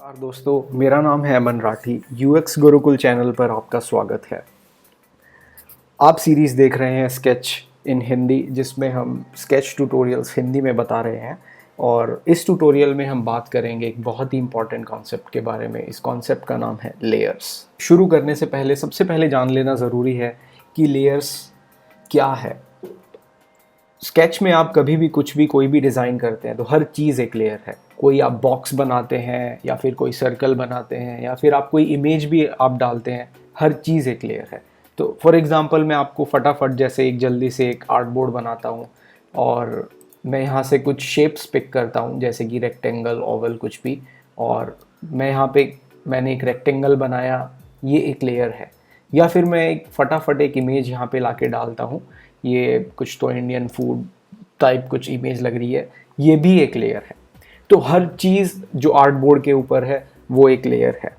नमस्कार दोस्तों, मेरा नाम है अमन राठी। यूएक्स गुरुकुल चैनल पर आपका स्वागत है। आप सीरीज़ देख रहे हैं स्केच इन हिंदी, जिसमें हम स्केच ट्यूटोरियल्स हिंदी में बता रहे हैं। और इस ट्यूटोरियल में हम बात करेंगे एक बहुत ही इंपॉर्टेंट कॉन्सेप्ट के बारे में। इस कॉन्सेप्ट का नाम है लेयर्स। शुरू करने से पहले सबसे पहले जान लेना ज़रूरी है कि लेयर्स क्या है। स्केच में आप कभी भी कुछ भी कोई भी डिज़ाइन करते हैं तो हर चीज़ एक लेयर है। कोई आप बॉक्स बनाते हैं या फिर कोई सर्कल बनाते हैं या फिर आप कोई इमेज भी आप डालते हैं, हर चीज़ एक लेयर है। तो फॉर एग्ज़ाम्पल मैं आपको फटाफट जैसे एक जल्दी से एक आर्टबोर्ड बनाता हूँ और मैं यहाँ से कुछ शेप्स पिक करता हूँ, जैसे कि रेक्टेंगल, ओवल, कुछ भी। और मैं यहाँ पे मैंने एक रेक्टेंगल बनाया, ये एक लेयर है। या फिर मैं एक फटाफट एक इमेज यहाँ पे लाके डालता हूँ, ये कुछ तो इंडियन फूड टाइप कुछ इमेज लग रही है, ये भी एक लेयर है। तो हर चीज़ जो आर्ट बोर्ड के ऊपर है वो एक लेयर है।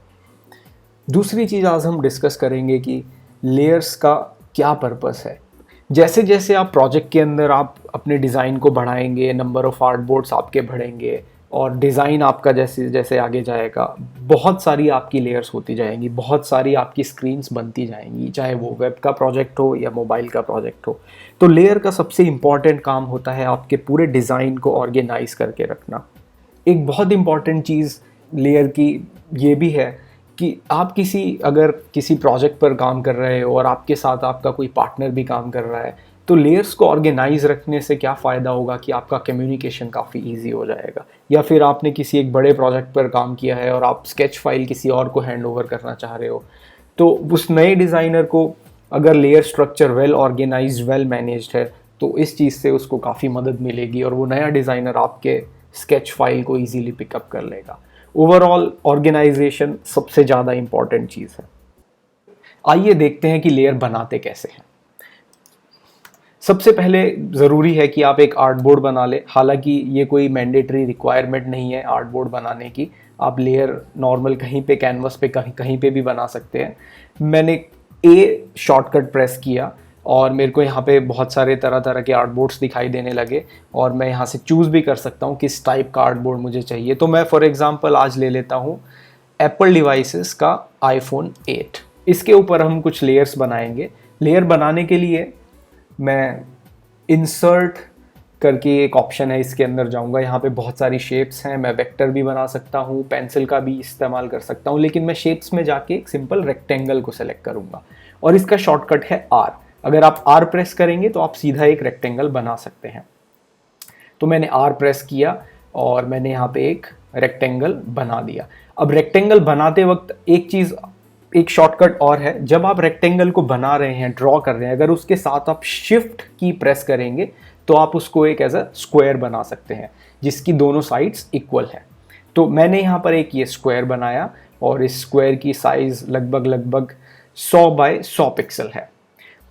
दूसरी चीज़ आज हम डिस्कस करेंगे कि लेयर्स का क्या पर्पस है। जैसे जैसे आप प्रोजेक्ट के अंदर आप अपने डिज़ाइन को बढ़ाएंगे, नंबर ऑफ़ आर्ट बोर्ड्स आपके बढ़ेंगे और डिज़ाइन आपका जैसे जैसे आगे जाएगा, बहुत सारी आपकी लेयर्स होती जाएंगी, बहुत सारी आपकी स्क्रीन्स बनती जाएंगी, चाहे वो वेब का प्रोजेक्ट हो या मोबाइल का प्रोजेक्ट हो। तो लेयर का सबसे इम्पॉर्टेंट काम होता है आपके पूरे डिज़ाइन को ऑर्गेनाइज करके रखना। एक बहुत इम्पॉर्टेंट चीज़ लेयर की ये भी है कि आप अगर किसी प्रोजेक्ट पर काम कर रहे हो और आपके साथ आपका कोई पार्टनर भी काम कर रहा है, तो लेयर्स को ऑर्गेनाइज रखने से क्या फ़ायदा होगा कि आपका कम्युनिकेशन काफ़ी इजी हो जाएगा। या फिर आपने किसी एक बड़े प्रोजेक्ट पर काम किया है और आप स्केच फाइल किसी और को हैंड ओवर करना चाह रहे हो, तो उस नए डिज़ाइनर को अगर layer structure well organise, well managed है, तो इस चीज़ से उसको काफ़ी मदद मिलेगी और वो नया डिज़ाइनर आपके स्केच फाइल को ईजीली पिकअप कर लेगा। ओवरऑल ऑर्गेनाइजेशन सबसे ज़्यादा इम्पॉर्टेंट चीज़ है। आइए देखते हैं कि लेयर बनाते कैसे हैं। सबसे पहले ज़रूरी है कि आप एक आर्टबोर्ड बना लें। हालांकि ये कोई मैंडेटरी रिक्वायरमेंट नहीं है आर्टबोर्ड बनाने की। आप लेयर नॉर्मल कहीं पे कैनवस पे कहीं पे भी बना सकते हैं। मैंने ए शॉर्टकट प्रेस किया और मेरे को यहाँ पे बहुत सारे तरह तरह के आर्टबोर्ड्स दिखाई देने लगे और मैं यहाँ से चूज़ भी कर सकता हूँ किस टाइप का आर्टबोर्ड मुझे चाहिए। तो मैं फॉर एग्ज़ाम्पल आज ले लेता हूँ एप्पल डिवाइसेस का आईफोन 8। इसके ऊपर हम कुछ लेयर्स बनाएंगे। लेयर बनाने के लिए मैं इंसर्ट करके एक ऑप्शन है, इसके अंदर जाऊंगा। यहाँ पे बहुत सारी शेप्स हैं। मैं वेक्टर भी बना सकता हूँ, पेंसिल का भी इस्तेमाल कर सकता हूँ, लेकिन मैं शेप्स में जाके एक सिंपल रेक्टेंगल को सेलेक्ट करूँगा और इसका शॉर्टकट है आर। अगर आप आर प्रेस करेंगे तो आप सीधा एक रेक्टेंगल बना सकते हैं। तो मैंने आर प्रेस किया और मैंने यहाँ पे एक रेक्टेंगल बना दिया। अब रेक्टेंगल बनाते वक्त एक शॉर्टकट और है। जब आप रेक्टेंगल को बना रहे हैं, ड्रॉ कर रहे हैं, अगर उसके साथ आप शिफ्ट की प्रेस करेंगे तो आप उसको एक एज अ स्क्वायर बना सकते हैं जिसकी दोनों साइड्स इक्वल है। तो मैंने यहाँ पर एक ये स्क्वायर बनाया और इस स्क्वायर की साइज लगभग 100 बाय 100 पिक्सल है।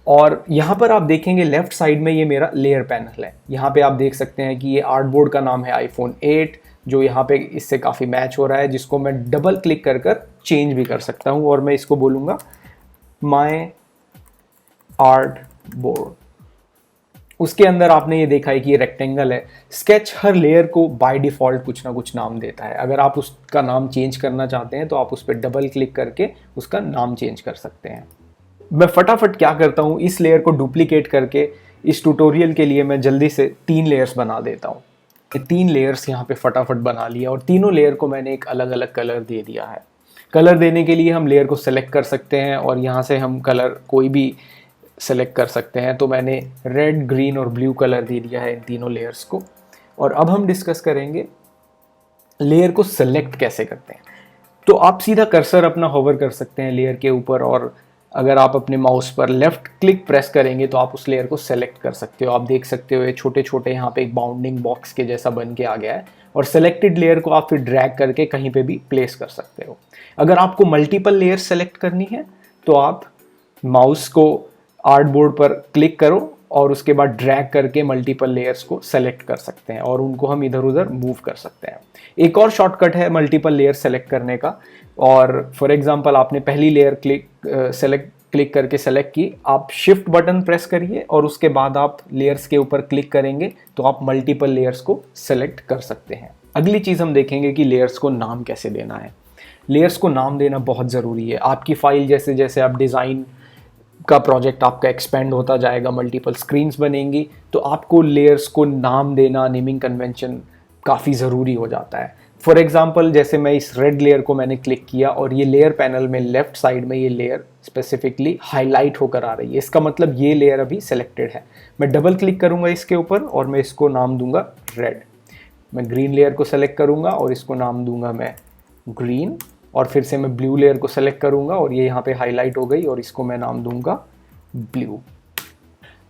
और यहाँ पर आप देखेंगे लेफ्ट साइड में ये मेरा लेयर पैनल है। यहाँ पे आप देख सकते हैं कि ये आर्टबोर्ड का नाम है आईफोन 8, जो यहाँ पे इससे काफ़ी मैच हो रहा है, जिसको मैं डबल क्लिक कर चेंज भी कर सकता हूँ और मैं इसको बोलूँगा माय आर्ट बोर्ड। उसके अंदर आपने ये देखा है कि ये रेक्टेंगल है। स्केच हर लेयर को बाय डिफ़ॉल्ट कुछ ना कुछ नाम देता है। अगर आप उसका नाम चेंज करना चाहते हैं तो आप उस पर डबल क्लिक करके उसका नाम चेंज कर सकते हैं। मैं फटाफट क्या करता हूँ, इस लेयर को डुप्लीकेट करके इस ट्यूटोरियल के लिए मैं जल्दी से 3 लेयर्स बना देता हूँ। 3 लेयर्स यहाँ पे फटाफट बना लिया और तीनों लेयर को मैंने एक अलग अलग कलर दे दिया है। कलर देने के लिए हम लेयर को सेलेक्ट कर सकते हैं और यहाँ से हम कलर कोई भी सेलेक्ट कर सकते हैं। तो मैंने रेड, ग्रीन और ब्लू कलर दे दिया है इन तीनों लेयर्स को। और अब हम डिस्कस करेंगे लेयर को सेलेक्ट कैसे करते हैं। तो आप सीधा कर्सर अपना होवर कर सकते हैं लेयर के ऊपर और अगर आप अपने माउस पर लेफ्ट क्लिक प्रेस करेंगे तो आप उस लेयर को सेलेक्ट कर सकते हो। आप देख सकते हो ये छोटे छोटे यहाँ पे एक बाउंडिंग बॉक्स के जैसा बन के आ गया है और सेलेक्टेड लेयर को आप फिर ड्रैग करके कहीं पे भी प्लेस कर सकते हो। अगर आपको मल्टीपल लेयर सेलेक्ट करनी है तो आप माउस को आर्टबोर्ड पर क्लिक करो और उसके बाद ड्रैग करके मल्टीपल लेयर्स को सेलेक्ट कर सकते हैं और उनको हम इधर उधर मूव कर सकते हैं। एक और शॉर्टकट है मल्टीपल लेयर सेलेक्ट करने का। और फॉर एग्जांपल आपने पहली लेयर क्लिक करके सेलेक्ट की, आप शिफ्ट बटन प्रेस करिए और उसके बाद आप लेयर्स के ऊपर क्लिक करेंगे तो आप मल्टीपल लेयर्स को सेलेक्ट कर सकते हैं। अगली चीज़ हम देखेंगे कि लेयर्स को नाम कैसे देना है। लेयर्स को नाम देना बहुत ज़रूरी है। आपकी फ़ाइल जैसे जैसे आप डिज़ाइन का प्रोजेक्ट आपका एक्सपेंड होता जाएगा, मल्टीपल स्क्रीन्स बनेंगी, तो आपको लेयर्स को नाम देना, नेमिंग कन्वेंशन काफ़ी ज़रूरी हो जाता है। फॉर एग्जांपल जैसे मैं इस रेड लेयर को मैंने क्लिक किया और ये लेयर पैनल में लेफ्ट साइड में ये लेयर स्पेसिफिकली हाईलाइट होकर आ रही है, इसका मतलब ये लेयर अभी सेलेक्टेड है। मैं डबल क्लिक करूंगा इसके ऊपर और मैं इसको नाम दूंगा रेड। मैं ग्रीन लेयर को सेलेक्ट करूंगा और इसको नाम दूंगा मैं ग्रीन, और फिर से मैं ब्लू लेयर को सेलेक्ट करूंगा और ये यहाँ पे हाईलाइट हो गई और इसको मैं नाम दूंगा ब्लू।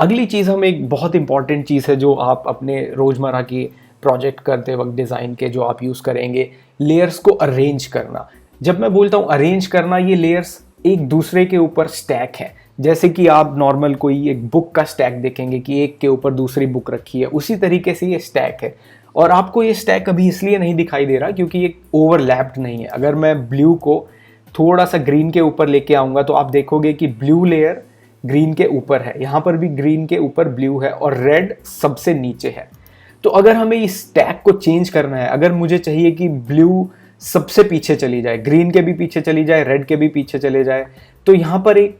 अगली चीज़, हम एक बहुत इंपॉर्टेंट चीज़ है जो आप अपने रोज़मर्रा की प्रोजेक्ट करते वक्त डिज़ाइन के जो आप यूज़ करेंगे, लेयर्स को अरेंज करना। जब मैं बोलता हूँ अरेंज करना, ये लेयर्स एक दूसरे के ऊपर स्टैक है। जैसे कि आप नॉर्मल कोई एक बुक का स्टैक देखेंगे कि एक के ऊपर दूसरी बुक रखी है, उसी तरीके से ये स्टैक है। और आपको ये स्टैक अभी इसलिए नहीं दिखाई दे रहा क्योंकि ये ओवरलैप्ड नहीं है। अगर मैं ब्लू को थोड़ा सा ग्रीन के ऊपर लेके आऊँगा तो आप देखोगे कि ब्लू लेयर ग्रीन के ऊपर है, यहाँ पर भी ग्रीन के ऊपर ब्लू है और रेड सबसे नीचे है। तो अगर हमें इस स्टैक को चेंज करना है, अगर मुझे चाहिए कि ब्लू सबसे पीछे चली जाए, ग्रीन के भी पीछे चली जाए, रेड के भी पीछे चले जाए, तो यहाँ पर एक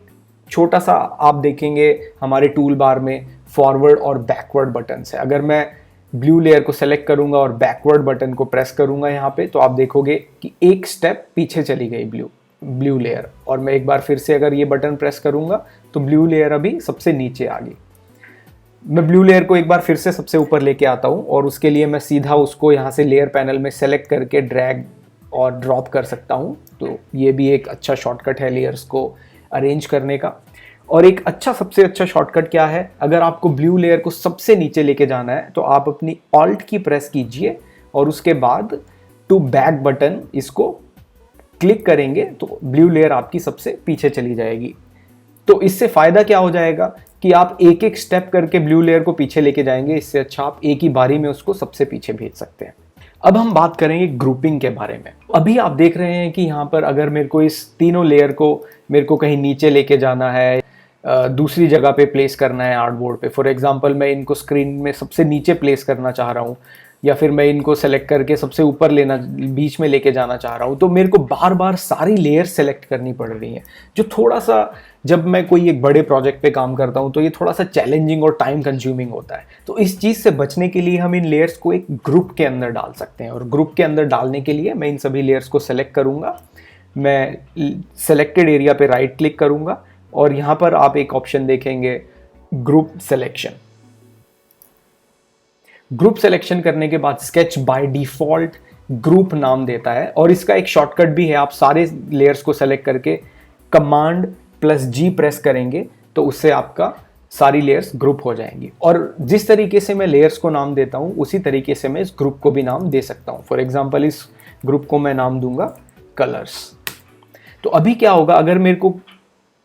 छोटा सा आप देखेंगे हमारे टूल बार में फॉरवर्ड और बैकवर्ड बटन है। अगर मैं ब्लू लेयर को सेलेक्ट करूंगा और बैकवर्ड बटन को प्रेस करूंगा यहाँ पे, तो आप देखोगे कि एक स्टेप पीछे चली गई ब्लू लेयर। और मैं एक बार फिर से अगर ये बटन प्रेस करूंगा तो ब्लू लेयर अभी सबसे नीचे आ गई। मैं ब्लू लेयर को एक बार फिर से सबसे ऊपर लेके आता हूँ और उसके लिए मैं सीधा उसको यहाँ से लेयर पैनल में सेलेक्ट करके ड्रैग और ड्रॉप कर सकता हूँ। तो ये भी एक अच्छा शॉर्टकट है लेयर्स को अरेंज करने का। और एक अच्छा, सबसे अच्छा शॉर्टकट क्या है, अगर आपको ब्लू लेयर को सबसे नीचे लेके जाना है तो आप अपनी ऑल्ट की प्रेस कीजिए और उसके बाद टू बैक बटन इसको क्लिक करेंगे तो ब्लू लेयर आपकी सबसे पीछे चली जाएगी। तो इससे फ़ायदा क्या हो जाएगा कि आप एक एक स्टेप करके ब्लू लेयर को पीछे लेके जाएंगे, इससे अच्छा आप एक ही बारी में उसको सबसे पीछे भेज सकते हैं। अब हम बात करेंगे ग्रुपिंग के बारे में। अभी आप देख रहे हैं कि यहाँ पर अगर मेरे को इस तीनों लेयर को मेरे को कहीं नीचे लेके जाना है, दूसरी जगह पे प्लेस करना है आर्टबोर्ड पे, फॉर एग्जांपल मैं इनको स्क्रीन में सबसे नीचे प्लेस करना चाह रहा हूँ, या फिर मैं इनको सेलेक्ट करके सबसे ऊपर लेना, बीच में लेके जाना चाह रहा हूँ, तो मेरे को बार बार सारी लेयर सेलेक्ट करनी पड़ रही हैं, जो थोड़ा सा, जब मैं कोई एक बड़े प्रोजेक्ट पे काम करता हूँ तो ये थोड़ा सा चैलेंजिंग और टाइम कंज्यूमिंग होता है। तो इस चीज़ से बचने के लिए हम इन लेयर्स को एक ग्रुप के अंदर डाल सकते हैं। और ग्रुप के अंदर डालने के लिए मैं इन सभी लेयर्स को सेलेक्ट करूँगा, मैं सेलेक्टेड एरिया पे राइट क्लिक करूँगा और यहाँ पर आप एक ऑप्शन देखेंगे ग्रुप सिलेक्शन। ग्रुप सिलेक्शन करने के बाद स्केच बाय डिफॉल्ट ग्रुप नाम देता है और इसका एक शॉर्टकट भी है। आप सारे लेयर्स को सेलेक्ट करके Command+G प्रेस करेंगे तो उससे आपका सारी लेयर्स ग्रुप हो जाएंगी। और जिस तरीके से मैं लेयर्स को नाम देता हूँ उसी तरीके से मैं इस ग्रुप को भी नाम दे सकता हूँ। फॉर एग्जांपल इस ग्रुप को मैं नाम दूंगा कलर्स। तो अभी क्या होगा, अगर मेरे को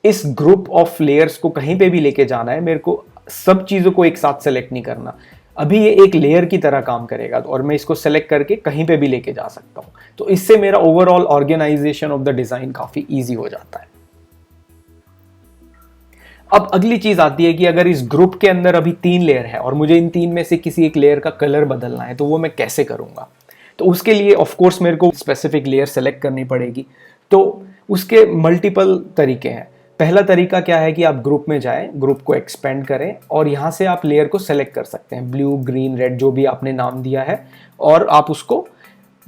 इस ग्रुप ऑफ लेयर्स को कहीं पे भी लेके जाना है, मेरे को सब चीज़ों को एक साथ सेलेक्ट नहीं करना, अभी ये एक लेयर की तरह काम करेगा और मैं इसको सेलेक्ट करके कहीं पे भी लेके जा सकता हूँ। तो इससे मेरा overall organisation of the design काफ़ी ईजी हो जाता है। अब अगली चीज आती है कि अगर इस ग्रुप के अंदर अभी 3 लेयर है और मुझे इन 3 में से किसी एक लेयर का कलर बदलना है, तो वो मैं कैसे करूंगा। तो उसके लिए ऑफ कोर्स मेरे को स्पेसिफिक लेयर सेलेक्ट करनी पड़ेगी। तो उसके मल्टीपल तरीके हैं। पहला तरीका क्या है कि आप ग्रुप में जाएं, ग्रुप को एक्सपेंड करें और यहाँ से आप लेयर को सेलेक्ट कर सकते हैं, ब्लू, ग्रीन, रेड, जो भी आपने नाम दिया है, और आप उसको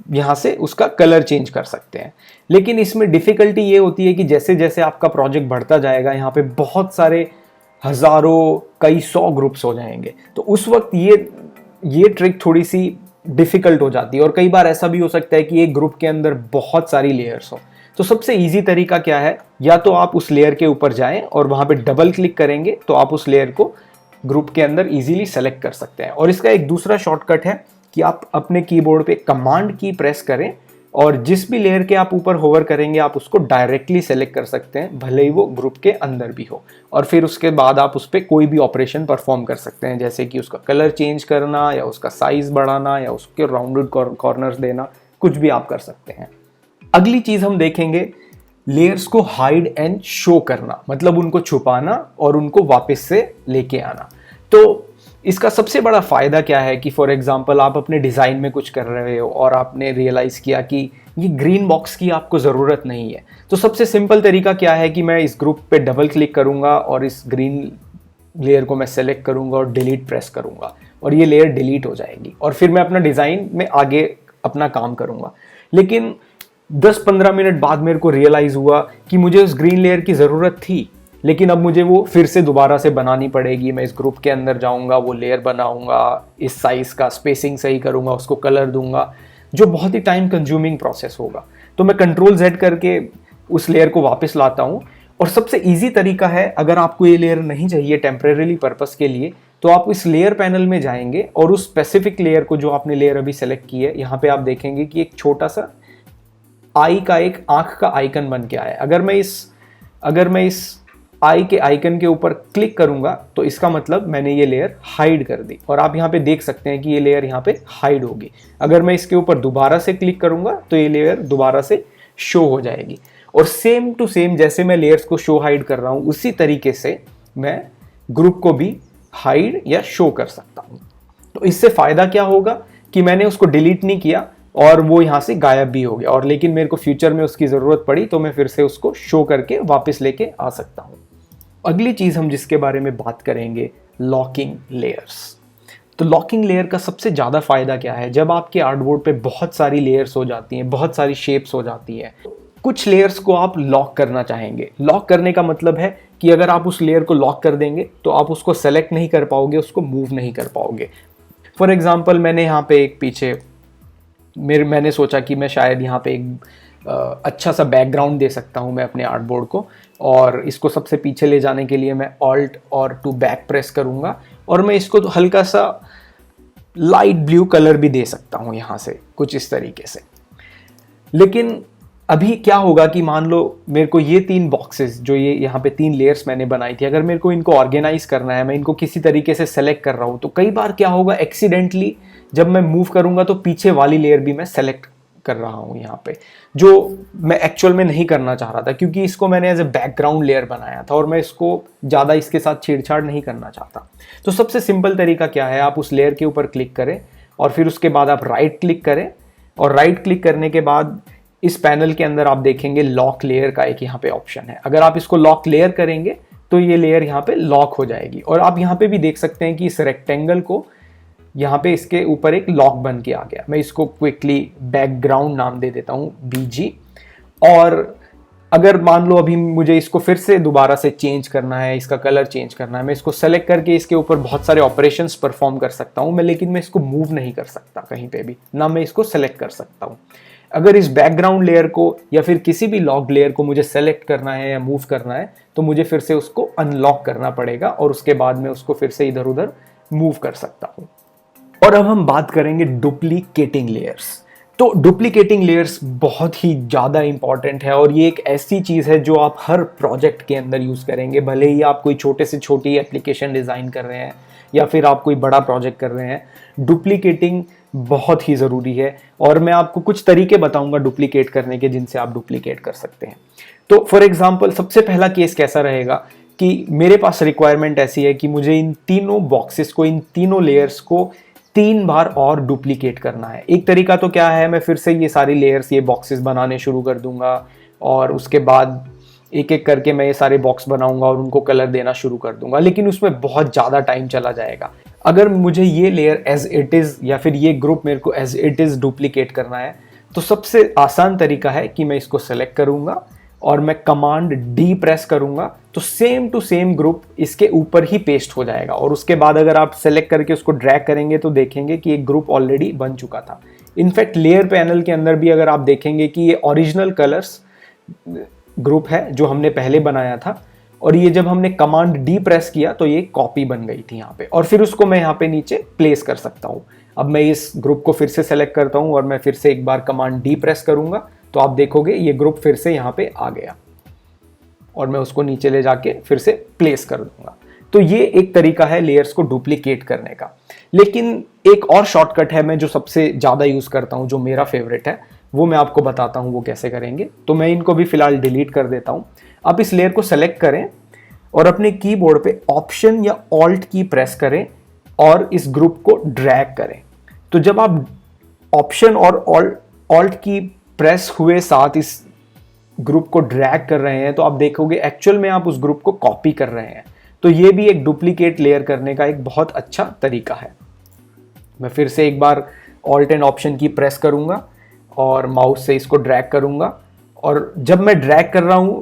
यहाँ से उसका कलर चेंज कर सकते हैं। लेकिन इसमें डिफ़िकल्टी ये होती है कि जैसे जैसे आपका प्रोजेक्ट बढ़ता जाएगा, यहाँ पे बहुत सारे हज़ारों, कई 100 ग्रुप्स हो जाएंगे। तो उस वक्त ये ट्रिक थोड़ी सी डिफ़िकल्ट हो जाती है और कई बार ऐसा भी हो सकता है कि एक ग्रुप के अंदर बहुत सारी लेयर्स हो। तो सबसे ईजी तरीका क्या है, या तो आप उस लेयर के ऊपर जाएं और वहाँ पे डबल क्लिक करेंगे तो आप उस लेयर को ग्रुप के अंदर ईजिली सेलेक्ट कर सकते हैं। और इसका एक दूसरा शॉर्टकट है कि आप अपने कीबोर्ड पे कमांड की प्रेस करें और जिस भी लेयर के आप ऊपर होवर करेंगे आप उसको डायरेक्टली सेलेक्ट कर सकते हैं, भले ही वो ग्रुप के अंदर भी हो। और फिर उसके बाद आप उस पर कोई भी ऑपरेशन परफॉर्म कर सकते हैं, जैसे कि उसका कलर चेंज करना या उसका साइज बढ़ाना या उसके राउंडेड कॉर्नर्स देना, कुछ भी आप कर सकते हैं। अगली चीज हम देखेंगे लेयर्स को हाइड एंड शो करना, मतलब उनको छुपाना और उनको वापस से लेके आना। तो इसका सबसे बड़ा फ़ायदा क्या है कि फॉर एग्जांपल आप अपने डिज़ाइन में कुछ कर रहे हो और आपने रियलाइज़ किया कि ये ग्रीन बॉक्स की आपको ज़रूरत नहीं है, तो सबसे सिंपल तरीका क्या है कि मैं इस ग्रुप पे डबल क्लिक करूँगा और इस ग्रीन लेयर को मैं सेलेक्ट करूँगा और डिलीट प्रेस करूँगा और ये लेयर डिलीट हो जाएगी और फिर मैं अपना डिज़ाइन में आगे अपना काम करूँगा। लेकिन 10-15 मिनट बाद मेरे को रियलाइज़ हुआ कि मुझे उस ग्रीन लेयर की ज़रूरत थी, लेकिन अब मुझे वो फिर से दोबारा से बनानी पड़ेगी। मैं इस ग्रुप के अंदर जाऊंगा, वो लेयर बनाऊंगा, इस साइज़ का स्पेसिंग सही करूंगा, उसको कलर दूंगा, जो बहुत ही टाइम कंज्यूमिंग प्रोसेस होगा। तो मैं Ctrl+Z करके उस लेयर को वापस लाता हूँ। और सबसे इजी तरीका है, अगर आपको ये लेयर नहीं चाहिए टेम्परेरी पर्पस के लिए, तो आप इस लेयर पैनल में जाएंगे और उस स्पेसिफिक लेयर को, जो आपने लेयर अभी सेलेक्ट की है, यहाँ पे आप देखेंगे कि एक छोटा सा आई का, एक आंख का आइकन बन के आया है। अगर मैं इस आई के आइकन के ऊपर क्लिक करूंगा तो इसका मतलब मैंने ये लेयर हाइड कर दी और आप यहाँ पे देख सकते हैं कि ये लेयर यहाँ पे हाइड होगी। अगर मैं इसके ऊपर दोबारा से क्लिक करूंगा तो ये लेयर दोबारा से शो हो जाएगी। और सेम टू सेम जैसे मैं लेयर्स को शो हाइड कर रहा हूँ, उसी तरीके से मैं ग्रुप को भी हाइड या शो कर सकता हूँ। तो इससे फायदा क्या होगा कि मैंने उसको डिलीट नहीं किया और वो यहाँ से गायब भी हो गया, और लेकिन मेरे को फ्यूचर में उसकी ज़रूरत पड़ी तो मैं फिर से उसको शो करके वापस लेके आ सकता हूँ। अगली चीज़ हम जिसके बारे में बात करेंगे, लॉकिंग लेयर्स। तो लॉकिंग लेयर का सबसे ज़्यादा फायदा क्या है, जब आपके आर्टबोर्ड पे बहुत सारी लेयर्स हो जाती हैं, बहुत सारी शेप्स हो जाती है, कुछ लेयर्स को आप लॉक करना चाहेंगे। लॉक करने का मतलब है कि अगर आप उस लेयर को लॉक कर देंगे तो आप उसको सेलेक्ट नहीं कर पाओगे, उसको मूव नहीं कर पाओगे। फॉर एग्जाम्पल मैंने यहाँ पे एक पीछे मैंने सोचा कि मैं शायद यहाँ पे एक अच्छा सा बैकग्राउंड दे सकता हूँ मैं अपने आर्टबोर्ड को, और इसको सबसे पीछे ले जाने के लिए मैं ऑल्ट और टू बैक प्रेस करूँगा और मैं इसको तो हल्का सा लाइट ब्लू कलर भी दे सकता हूँ यहाँ से, कुछ इस तरीके से। लेकिन अभी क्या होगा कि मान लो मेरे को ये 3 बॉक्सेस, जो ये यहाँ पे 3 लेयर्स मैंने बनाई थी, अगर मेरे को इनको ऑर्गेनाइज करना है, मैं इनको किसी तरीके से सेलेक्ट कर रहा हूँ, तो कई बार क्या होगा, एक्सीडेंटली जब मैं मूव करूँगा तो पीछे वाली लेयर भी मैं सेलेक्ट कर रहा हूँ यहाँ पे, जो मैं एक्चुअल में नहीं करना चाह रहा था, क्योंकि इसको मैंने एज ए बैकग्राउंड लेयर बनाया था और मैं इसको ज़्यादा इसके साथ छेड़छाड़ नहीं करना चाहता। तो सबसे सिंपल तरीका क्या है, आप उस लेयर के ऊपर क्लिक करें और फिर उसके बाद आप राइट क्लिक करें, और राइट क्लिक करने के बाद इस पैनल के अंदर आप देखेंगे लॉक लेयर का एक यहाँ पे ऑप्शन है। अगर आप इसको लॉक लेयर करेंगे तो ये लेयर यहाँ पे लॉक हो जाएगी। और आप यहाँ पे भी देख सकते हैं कि इस रेक्टेंगल को यहाँ पे इसके ऊपर एक लॉक बन के आ गया। मैं इसको क्विकली बैकग्राउंड नाम दे देता हूँ, BG। और अगर मान लो अभी मुझे इसको फिर से दोबारा से चेंज करना है, इसका कलर चेंज करना है, मैं इसको सेलेक्ट करके इसके ऊपर बहुत सारे ऑपरेशंस परफॉर्म कर सकता हूँ मैं, लेकिन मैं इसको मूव नहीं कर सकता कहीं पे भी, ना मैं इसको सेलेक्ट कर सकता हूँ। अगर इस बैकग्राउंड लेयर को या फिर किसी भी लॉक लेयर को मुझे सेलेक्ट करना है या मूव करना है तो मुझे फिर से उसको अनलॉक करना पड़ेगा और उसके बाद में उसको फिर से इधर उधर मूव कर सकता हूँ। और अब हम बात करेंगे डुप्लीकेटिंग लेयर्स। तो डुप्लीकेटिंग लेयर्स बहुत ही ज़्यादा इंपॉर्टेंट है और ये एक ऐसी चीज़ है जो आप हर प्रोजेक्ट के अंदर यूज़ करेंगे, भले ही आप कोई छोटे से छोटी एप्लीकेशन डिज़ाइन कर रहे हैं या फिर आप कोई बड़ा प्रोजेक्ट कर रहे हैं। डुप्लीकेटिंग बहुत ही ज़रूरी है और मैं आपको कुछ तरीके बताऊंगा डुप्लीकेट करने के, जिनसे आप डुप्लीकेट कर सकते हैं। तो फॉर एग्जांपल सबसे पहला केस कैसा रहेगा कि मेरे पास रिक्वायरमेंट ऐसी है कि मुझे इन तीनों बॉक्सेस को, इन तीनों लेयर्स को 3 बार और डुप्लीकेट करना है। एक तरीका तो क्या है, मैं फिर से ये सारी लेयर्स, ये बॉक्सेस बनाने शुरू कर दूंगा और उसके बाद एक एक करके मैं ये सारे बॉक्स बनाऊंगा और उनको कलर देना शुरू कर दूंगा, लेकिन उसमें बहुत ज़्यादा टाइम चला जाएगा। अगर मुझे ये लेयर एज इट इज़ या फिर ये ग्रुप मेरे को एज इट इज़ डुप्लीकेट करना है तो सबसे आसान तरीका है कि मैं इसको सेलेक्ट करूंगा और मैं कमांड D प्रेस करूंगा तो सेम टू सेम ग्रुप इसके ऊपर ही पेस्ट हो जाएगा। और उसके बाद अगर आप सेलेक्ट करके उसको ड्रैग करेंगे तो देखेंगे कि एक ग्रुप ऑलरेडी बन चुका था। इनफैक्ट लेयर पैनल के अंदर भी अगर आप देखेंगे कि ये ओरिजिनल कलर्स ग्रुप है जो हमने पहले बनाया था, और ये जब हमने कमांड D प्रेस किया तो ये कॉपी बन गई थी यहाँ पे, और फिर उसको मैं यहाँ पे नीचे प्लेस कर सकता हूँ। अब मैं इस ग्रुप को फिर से सेलेक्ट करता हूँ और मैं फिर से एक बार कमांड D प्रेस करूँगा तो आप देखोगे ये ग्रुप फिर से यहाँ पे आ गया और मैं उसको नीचे ले जाके फिर से प्लेस कर दूंगा। तो ये एक तरीका है लेयर्स को डुप्लीकेट करने का। लेकिन एक और शॉर्टकट है मैं जो सबसे ज़्यादा यूज़ करता हूँ, जो मेरा फेवरेट है, वो मैं आपको बताता हूँ वो कैसे करेंगे। तो मैं इनको भी फिलहाल डिलीट कर देता हूँ। आप इस लेयर को सेलेक्ट करें और अपने कीबोर्ड पे ऑप्शन या ऑल्ट की प्रेस करें और इस ग्रुप को ड्रैग करें। तो जब आप ऑप्शन और ऑल्ट की प्रेस हुए साथ इस ग्रुप को ड्रैग कर रहे हैं तो आप देखोगे एक्चुअल में आप उस ग्रुप को कॉपी कर रहे हैं। तो ये भी एक डुप्लीकेट लेयर करने का एक बहुत अच्छा तरीका है। मैं फिर से एक बार ऑल्ट एंड ऑप्शन की प्रेस करूंगा और माउस से इसको ड्रैग करूंगा। और जब मैं ड्रैग कर रहा हूं,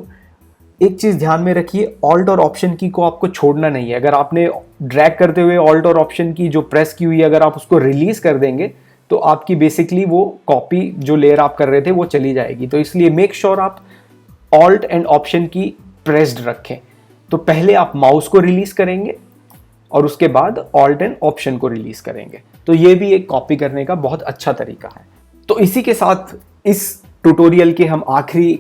एक चीज़ ध्यान में रखिए, ऑल्ट और ऑप्शन की को आपको छोड़ना नहीं है। अगर आपने ड्रैग करते हुए ऑल्ट और ऑप्शन की जो प्रेस की हुई है अगर आप उसको रिलीज कर देंगे तो आपकी बेसिकली वो कॉपी जो लेयर आप कर रहे थे वो चली जाएगी। तो इसलिए मेक श्योर आप ऑल्ट एंड ऑप्शन की प्रेस्ड रखें। तो पहले आप माउस को रिलीज करेंगे और उसके बाद ऑल्ट एंड ऑप्शन को रिलीज करेंगे। तो ये भी एक कॉपी करने का बहुत अच्छा तरीका है। तो इसी के साथ इस ट्यूटोरियल के हम आखिरी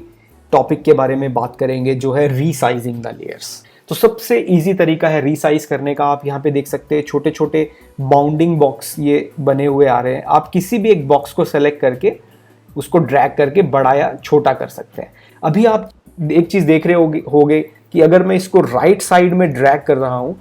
टॉपिक के बारे में बात करेंगे जो है रीसाइजिंग द लेयर्स। तो सबसे इजी तरीका है रीसाइज करने का। आप यहाँ पे देख सकते हैं छोटे छोटे बाउंडिंग बॉक्स ये बने हुए आ रहे हैं। आप किसी भी एक बॉक्स को सेलेक्ट करके उसको ड्रैग करके बड़ा या छोटा कर सकते हैं। अभी आप एक चीज़ देख रहे होगे कि अगर मैं इसको राइट साइड में ड्रैग कर रहा हूँ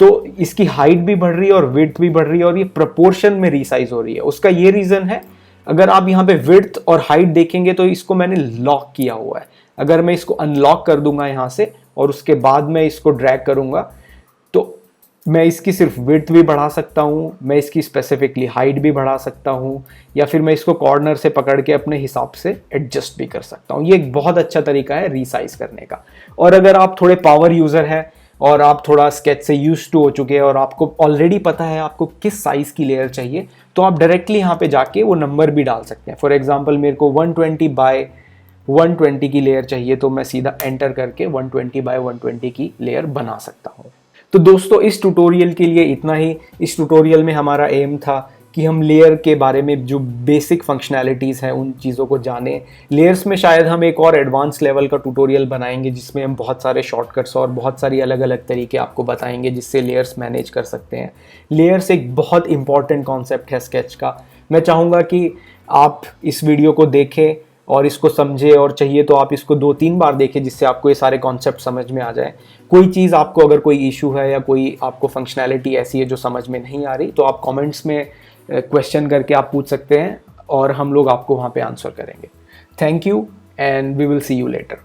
तो इसकी हाइट भी बढ़ रही है और विड्थ भी बढ़ रही है और ये प्रोपोर्शन में रीसाइज हो रही है। उसका ये रीज़न है, अगर आप यहाँ पे विड्थ और हाइट देखेंगे तो इसको मैंने लॉक किया हुआ है। अगर मैं इसको अनलॉक कर दूंगा यहाँ से और उसके बाद मैं इसको ड्रैग करूंगा तो मैं इसकी सिर्फ विड्थ भी बढ़ा सकता हूँ, मैं इसकी स्पेसिफिकली हाइट भी बढ़ा सकता हूँ, या फिर मैं इसको कॉर्नर से पकड़ के अपने हिसाब से एडजस्ट भी कर सकता हूँ। ये एक बहुत अच्छा तरीका है रीसाइज करने का। और अगर आप थोड़े पावर यूज़र हैं और आप थोड़ा स्केच से यूज टू हो चुके हैं और आपको ऑलरेडी पता है आपको किस साइज़ की लेयर चाहिए, तो आप डायरेक्टली यहाँ पे जाके वो नंबर भी डाल सकते हैं। फॉर एग्जाम्पल मेरे को 120 बाय 120 की लेयर चाहिए तो मैं सीधा एंटर करके 120 बाय 120 की लेयर बना सकता हूँ। तो दोस्तों इस ट्यूटोरियल के लिए इतना ही। इस ट्यूटोरियल में हमारा एम था कि हम लेयर के बारे में जो बेसिक फंक्शनैलिटीज़ हैं उन चीज़ों को जानें। लेयर्स में शायद हम एक और एडवांस लेवल का ट्यूटोरियल बनाएंगे जिसमें हम बहुत सारे शॉर्टकट्स और बहुत सारी अलग अलग तरीके आपको बताएंगे जिससे लेयर्स मैनेज कर सकते हैं। लेयर्स एक बहुत इंपॉर्टेंट कॉन्सेप्ट है स्केच का। मैं चाहूँगा कि आप इस वीडियो को देखें और इसको समझे और चाहिए तो आप इसको 2-3 बार देखें जिससे आपको ये सारे कॉन्सेप्ट समझ में आ जाए। कोई चीज़ आपको अगर कोई इशू है या कोई आपको फंक्शनैलिटी ऐसी है जो समझ में नहीं आ रही तो आप कमेंट्स में क्वेश्चन करके आप पूछ सकते हैं और हम लोग आपको वहाँ पे आंसर करेंगे। Thank you and we will see you letter.